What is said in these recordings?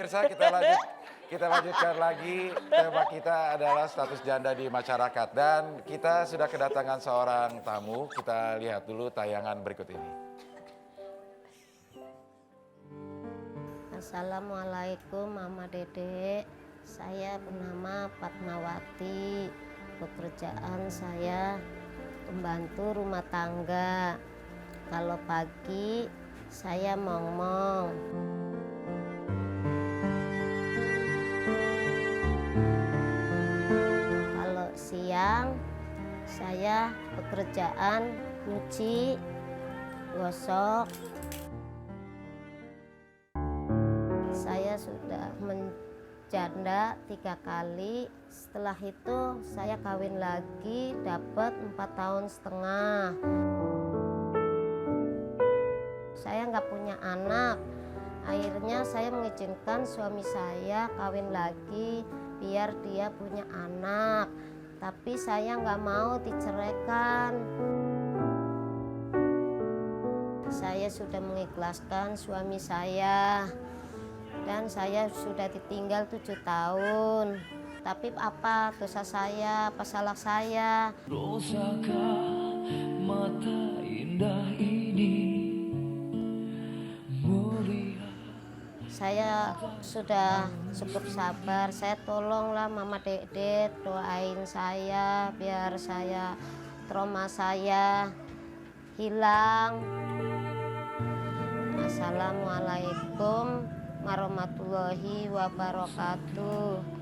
pemirsa, kita lanjutkan lagi. Tema kita adalah status janda di masyarakat. Dan kita sudah kedatangan seorang tamu. Kita lihat dulu tayangan berikut ini. Assalamualaikum Mama Dede. Saya bernama Fatmawati. Pekerjaan saya pembantu rumah tangga. Kalau pagi saya mongmong. Kalau siang saya pekerjaan nyuci, gosok. Saya sudah menjanda 3 kali. Setelah itu saya kawin lagi, dapat 4,5 tahun. Saya nggak punya anak. Akhirnya saya mengizinkan suami saya kawin lagi biar dia punya anak. Tapi saya nggak mau diceraikan. Saya sudah mengikhlaskan suami saya. Dan saya sudah ditinggal 7 tahun. Tapi apa dosa saya, apa salah saya? Dosakah mata indah ini melihat. Saya sudah cukup sabar. Saya tolonglah Mama Dede, doain saya biar trauma saya hilang. Assalamualaikum warahmatullahi wabarakatuh.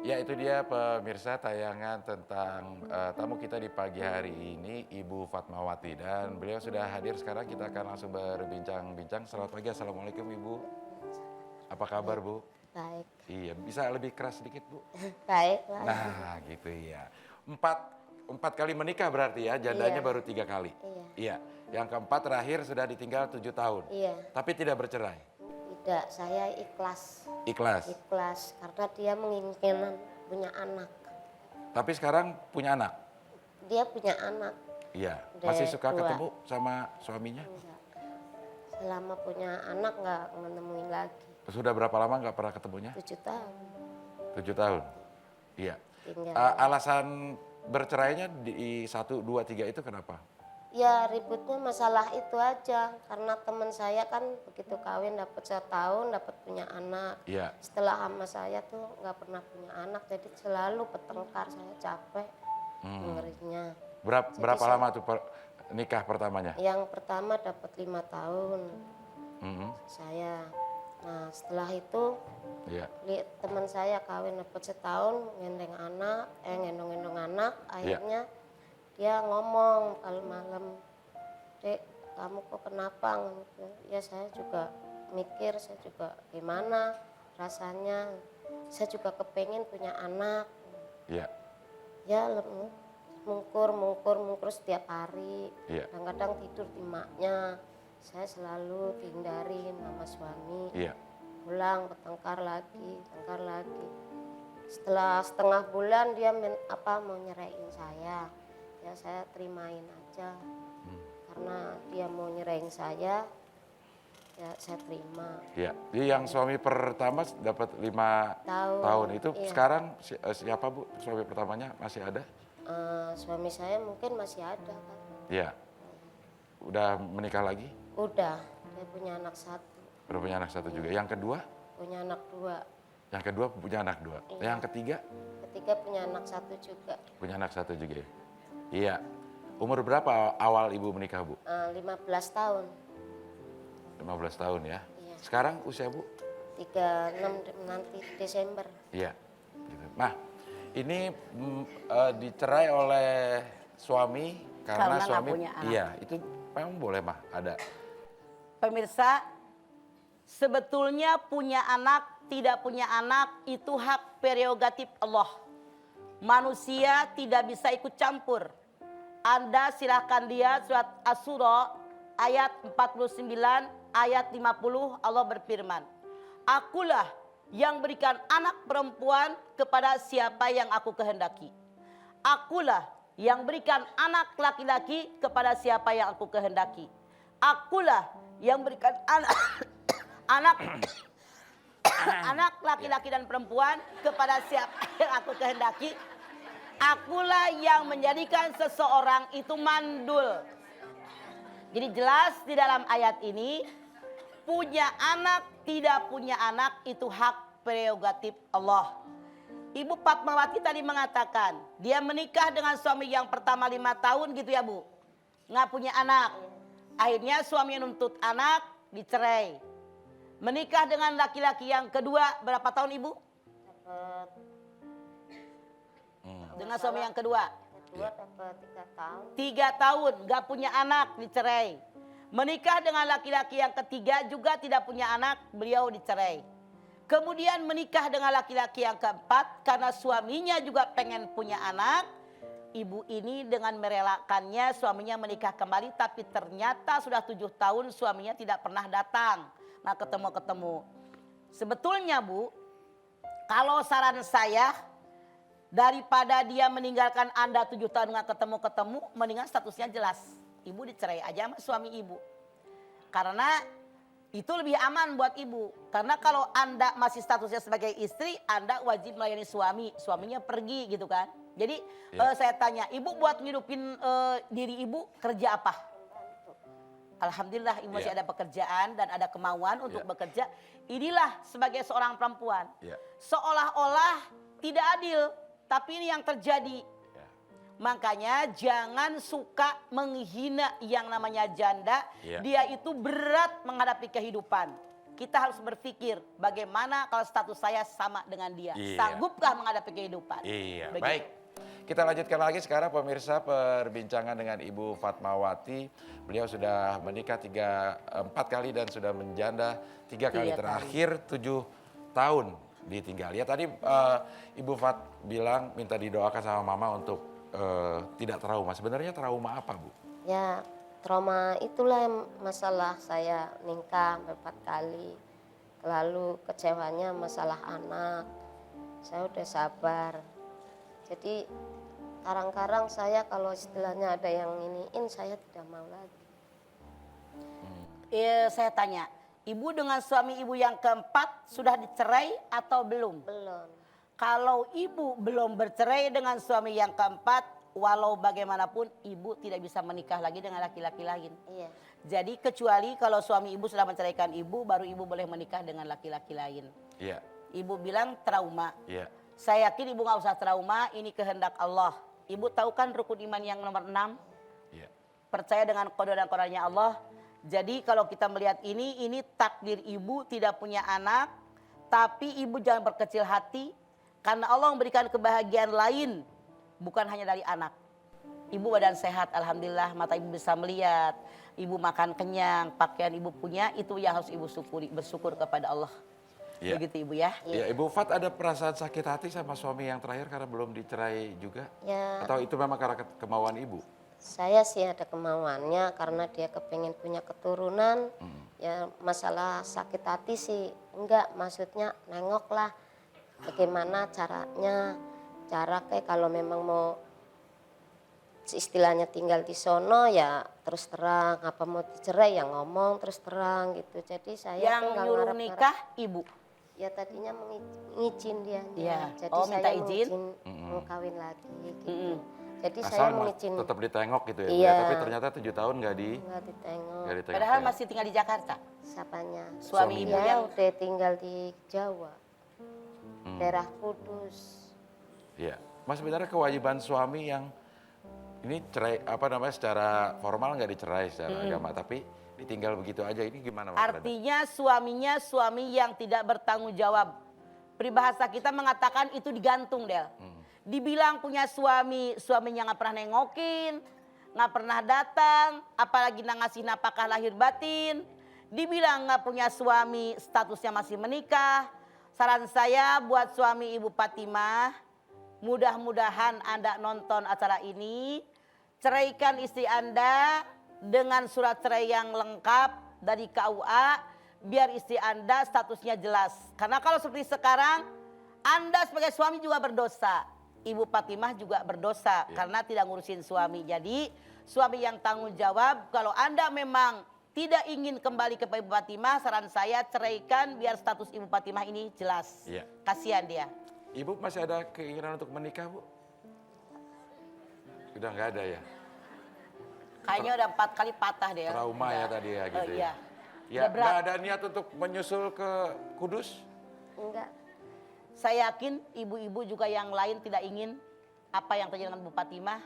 Ya, itu dia pemirsa tayangan tentang tamu kita di pagi hari ini, Ibu Fatmawati. Dan beliau sudah hadir sekarang, kita akan langsung berbincang-bincang. Selamat pagi, Assalamualaikum Ibu. Apa kabar Bu? Baik. Iya, bisa lebih keras sedikit Bu? Baik. Nah gitu ya. Empat kali menikah berarti ya, jandanya Iya. baru 3 kali. Iya. Yang keempat terakhir sudah ditinggal 7 tahun. Iya. Tapi tidak bercerai. Tidak, saya ikhlas. Ikhlas. Ikhlas karena dia menginginkan punya anak. Tapi sekarang punya anak. Dia punya anak. Iya. Udah Masih suka 2. ketemu sama suaminya? Enggak. Selama punya anak nggak menemuin lagi. Sudah berapa lama nggak pernah ketemunya? 7 tahun. 7 tahun. Iya. Tinggal. Alasan bercerainya di 1, 2, 3 itu kenapa? Ya ributnya masalah itu aja. Karena teman saya kan begitu kawin dapat 1 tahun dapat punya anak. Iya. Setelah sama saya tuh nggak pernah punya anak. Jadi selalu bertengkar, saya capek dengerinnya. Berapa lama tuh nikah pertamanya? Yang pertama dapat 5 tahun. Saya. Nah setelah itu Iya. teman saya kawin dapat 1 tahun gendong-gendong anak. Akhirnya dia ngomong kalau malam, Dek, kamu kok kenapa? Ya saya juga mikir, saya juga gimana rasanya. Saya juga kepengen punya anak. Iya. Ya mungkur setiap hari. Iya. Kadang-kadang tidur di maknya. Saya selalu dihindarin sama suami. Iya. Pulang bertengkar lagi. Setelah setengah bulan dia mau nyeraiin saya. Ya saya terimain aja. Karena dia mau nyerahin saya, ya saya terima. Iya. Jadi yang suami pertama dapat 5 tahun itu Iya. sekarang siapa Bu? Suami pertamanya masih ada? Suami saya mungkin masih ada kan. Iya. Udah menikah lagi? Udah, dia punya anak 1. Udah punya anak 1 juga. Yang kedua? Punya anak 2. Yang kedua punya anak 2. Iya. Yang ketiga? Ketiga punya anak 1 juga. Punya anak 1 juga ya? Iya. Umur berapa awal Ibu menikah Bu? 15 tahun. 15 tahun ya? Iya. Sekarang usia Bu? 36 nanti Desember. Iya. Gitu. Nah, ini dicerai oleh suami karena nggak suami punya anak. Iya, itu memang boleh mah ada. Pemirsa, sebetulnya punya anak, tidak punya anak itu hak prerogatif Allah. Manusia tidak bisa ikut campur. Anda silahkan lihat surat Asy-Syura ayat 49, ayat 50 Allah berfirman. Akulah yang berikan anak perempuan kepada siapa yang aku kehendaki. Akulah yang berikan anak laki-laki kepada siapa yang aku kehendaki. Akulah yang berikan anak anak laki-laki dan perempuan kepada siapa yang aku kehendaki, akulah yang menjadikan seseorang itu mandul. Jadi jelas di dalam ayat ini, punya anak, tidak punya anak itu hak prerogatif Allah. Ibu Fatmawati tadi mengatakan, dia menikah dengan suami yang pertama 5 tahun gitu ya Bu. Nggak punya anak. Akhirnya suami nuntut anak, dicerai. Menikah dengan laki-laki yang kedua berapa tahun Ibu? Dapat Dengan suami yang kedua. kedua dapat 3 tahun. 3 tahun nggak punya anak, dicerai. Menikah dengan laki-laki yang ketiga juga tidak punya anak, beliau dicerai. Kemudian menikah dengan laki-laki yang keempat karena suaminya juga pengen punya anak. Ibu ini dengan merelakannya suaminya menikah kembali, tapi ternyata sudah 7 tahun suaminya tidak pernah datang. Nah ketemu-ketemu. Sebetulnya Bu, kalau saran saya, daripada dia meninggalkan Anda 7 tahun nggak ketemu-ketemu, mendingan statusnya jelas. Ibu dicerai aja sama suami ibu. Karena itu lebih aman buat ibu. Karena kalau Anda masih statusnya sebagai istri, Anda wajib melayani suami. Suaminya pergi gitu kan. Jadi saya tanya, ibu buat ngidupin diri ibu kerja apa? Alhamdulillah ibu masih ada pekerjaan dan ada kemauan untuk bekerja. Inilah sebagai seorang perempuan. Seolah-olah tidak adil. Tapi ini yang terjadi. Makanya jangan suka menghina yang namanya janda. Dia itu berat menghadapi kehidupan. Kita harus berpikir bagaimana kalau status saya sama dengan dia. Sanggupkah menghadapi kehidupan? Iya, begitu. baik. Kita lanjutkan lagi sekarang pemirsa perbincangan dengan Ibu Fatmawati. Beliau sudah menikah 4 kali dan sudah menjanda 3 kali. Terakhir 7 tahun ditinggal. Ya tadi Ibu Fat bilang minta didoakan sama Mama untuk tidak trauma. Sebenarnya trauma apa Bu? Ya trauma itulah masalah saya nikah 4 kali. Lalu kecewanya masalah anak. Saya udah sabar. Jadi kadang-kadang saya kalau istilahnya ada yang iniin saya tidak mau lagi. Saya tanya, ibu dengan suami ibu yang keempat sudah dicerai atau belum? Belum. Kalau ibu belum bercerai dengan suami yang keempat, walau bagaimanapun ibu tidak bisa menikah lagi dengan laki-laki lain. Iya. Jadi kecuali kalau suami ibu sudah menceraikan ibu, baru ibu boleh menikah dengan laki-laki lain. Iya. Ibu bilang trauma. Iya. Saya yakin ibu nggak usah trauma, ini kehendak Allah. Ibu tahu kan rukun iman yang nomor 6? Iya. Percaya dengan qada dan qadarnya Allah. Jadi kalau kita melihat ini takdir ibu tidak punya anak, tapi ibu jangan berkecil hati karena Allah memberikan kebahagiaan lain bukan hanya dari anak. Ibu badan sehat, alhamdulillah, mata ibu bisa melihat, ibu makan kenyang, pakaian ibu punya, itu yang harus ibu syukuri, bersyukur kepada Allah. Ya. Begitu ibu ya. Ya, Ibu Fat ada perasaan sakit hati sama suami yang terakhir karena belum dicerai juga? Ya. Atau itu memang karena kemauan ibu? Saya sih ada kemauannya karena dia kepengen punya keturunan. Ya masalah sakit hati sih enggak, maksudnya nengoklah bagaimana caranya. Cara kayak kalau memang mau istilahnya tinggal di sono ya terus terang, apa mau dicerai ya ngomong terus terang gitu. Jadi saya Yang nyuruh nikah ibu? Ya tadinya ngizin dia. Ya. Jadi Oh, minta saya izin? mau kawin lagi gitu. Jadi Asal saya mengizin. tetap ditengok gitu ya, Bu, Iya. ya? Tapi ternyata 7 tahun nggak ditengok. ditengok. Padahal ya. masih tinggal di Jakarta. Siapanya? Suami ibu Ya yang udah tinggal di Jawa. Daerah Kudus. Iya. Mas sebenarnya kewajiban suami yang ini cerai secara formal nggak dicerai secara agama, tapi ditinggal begitu aja, ini gimana Mas? artinya suaminya suami yang tidak bertanggung jawab. Peribahasa kita mengatakan itu digantung, Del. Dibilang punya suami, suaminya nggak pernah nengokin, nggak pernah datang, apalagi ngasih napakah lahir batin. Dibilang nggak punya suami, statusnya masih menikah. Saran saya buat suami Ibu Fatimah, mudah-mudahan Anda nonton acara ini, ceraikan istri Anda dengan surat cerai yang lengkap dari KUA, biar istri Anda statusnya jelas. Karena kalau seperti sekarang, Anda sebagai suami juga berdosa. Ibu Fatimah juga berdosa karena tidak ngurusin suami. Jadi suami yang tanggung jawab, kalau Anda memang tidak ingin kembali ke Ibu Fatimah, saran saya ceraikan biar status Ibu Fatimah ini jelas. Iya. Kasihan dia. Ibu masih ada keinginan untuk menikah, Bu? Udah nggak ada ya? Kayaknya udah 4 kali patah dia. Trauma ya tadi ya gitu Iya. ya? Ya, Udah berat. nggak ada niat untuk menyusul ke Kudus? Enggak. Saya yakin ibu-ibu juga yang lain tidak ingin apa yang terjadi dengan Bu Fatimah.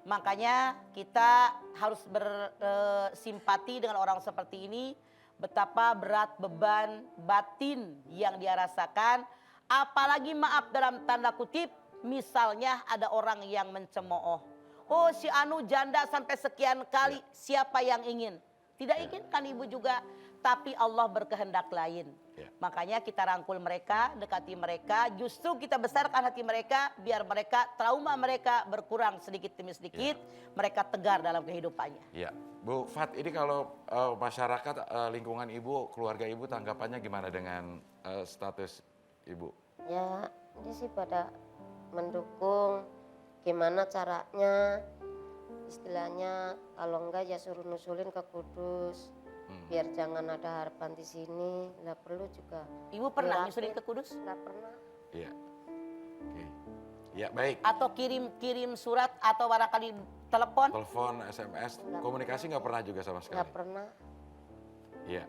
Makanya kita harus bersimpati dengan orang seperti ini. Betapa berat beban batin yang dia rasakan. Apalagi maaf dalam tanda kutip, misalnya ada orang yang mencemooh. Oh si Anu janda sampai sekian kali, siapa yang ingin? Tidak ingin kan ibu juga, tapi Allah berkehendak lain. Ya. Makanya kita rangkul mereka, dekati mereka, justru kita besarkan hati mereka, biar mereka, trauma mereka berkurang sedikit demi sedikit, mereka tegar dalam kehidupannya. Iya. Bu Fat, ini kalau masyarakat, lingkungan ibu, keluarga ibu tanggapannya gimana dengan status ibu? Ya, dia sih pada mendukung. Gimana caranya? Istilahnya kalau enggak ya suruh nusulin ke Kudus. Biar jangan ada harapan di sini. Nggak perlu juga. Ibu pernah dilatih. nyusulin ke Kudus? Nggak pernah. Iya. Oke. Ya baik. Atau kirim surat atau barangkali telepon? Telepon, SMS, komunikasi nggak pernah juga sama sekali? Nggak pernah. Iya.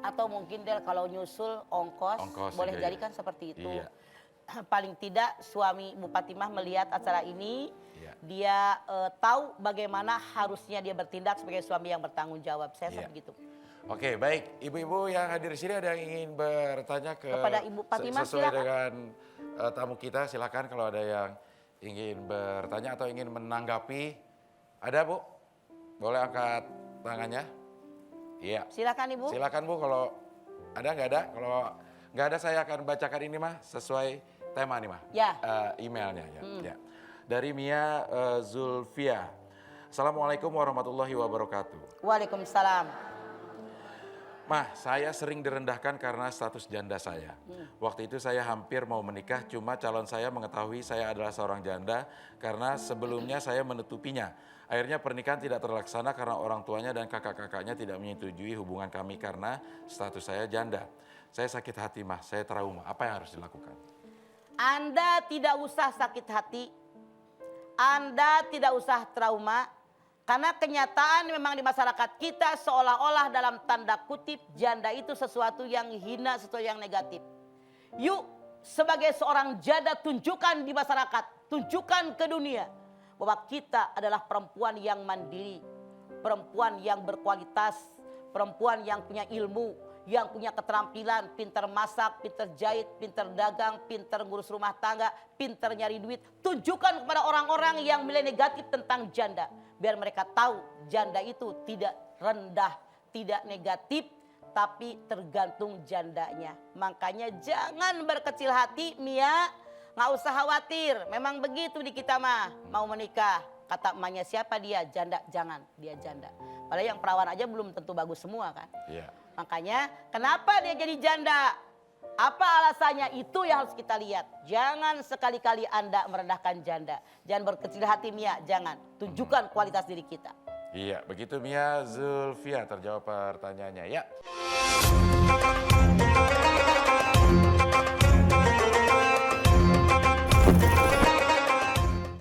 Atau mungkin Del kalau nyusul ongkos boleh juga jadi ya. kan seperti itu. Iya. Paling tidak suami Bu Fatimah melihat acara ini, Iya. dia tahu bagaimana harusnya dia bertindak sebagai suami yang bertanggung jawab. Saya Iya. begitu. Oke, baik. Ibu-ibu yang hadir di sini ada yang ingin bertanya Kepada Ibu Fatimah, sesuai silakan. dengan tamu kita, silakan kalau ada yang ingin bertanya atau ingin menanggapi. Ada, Bu? Boleh angkat tangannya? Iya. Silakan Ibu. Silakan, Bu, kalau ada nggak ada? Kalau nggak ada saya akan bacakan ini mah sesuai tema nih mah. Ya. Emailnya ya. Ya. Dari Mia Zulfia. Assalamualaikum warahmatullahi wabarakatuh. Waalaikumsalam. Mah, saya sering direndahkan karena status janda saya. Waktu itu saya hampir mau menikah, cuma calon saya mengetahui saya adalah seorang janda karena sebelumnya saya menutupinya. Akhirnya pernikahan tidak terlaksana karena orang tuanya dan kakak-kakaknya tidak menyetujui hubungan kami karena status saya janda. Saya sakit hati, Mah. Saya trauma. Apa yang harus dilakukan? Anda tidak usah sakit hati. Anda tidak usah trauma. Karena kenyataan memang di masyarakat kita seolah-olah dalam tanda kutip janda itu sesuatu yang hina, sesuatu yang negatif. Yuk sebagai seorang janda tunjukkan di masyarakat, tunjukkan ke dunia bahwa kita adalah perempuan yang mandiri, perempuan yang berkualitas, perempuan yang punya ilmu, yang punya keterampilan, pintar masak, pintar jahit, pintar dagang, pintar ngurus rumah tangga, pintar nyari duit. Tunjukkan kepada orang-orang yang nilai negatif tentang janda. Biar mereka tahu janda itu tidak rendah, tidak negatif, tapi tergantung jandanya. Makanya jangan berkecil hati, Mia. Nggak usah khawatir, memang begitu di kita mah. Mau menikah, kata emaknya siapa dia? Janda, jangan, dia janda. Padahal yang perawan aja belum tentu bagus semua kan. Iya. Makanya kenapa dia jadi janda? Apa alasannya? Itu yang harus kita lihat. Jangan sekali-kali Anda merendahkan janda. Jangan berkecil hati Mia, jangan. Tunjukkan kualitas diri kita. Iya, begitu Mia Zulfia terjawab pertanyaannya ya.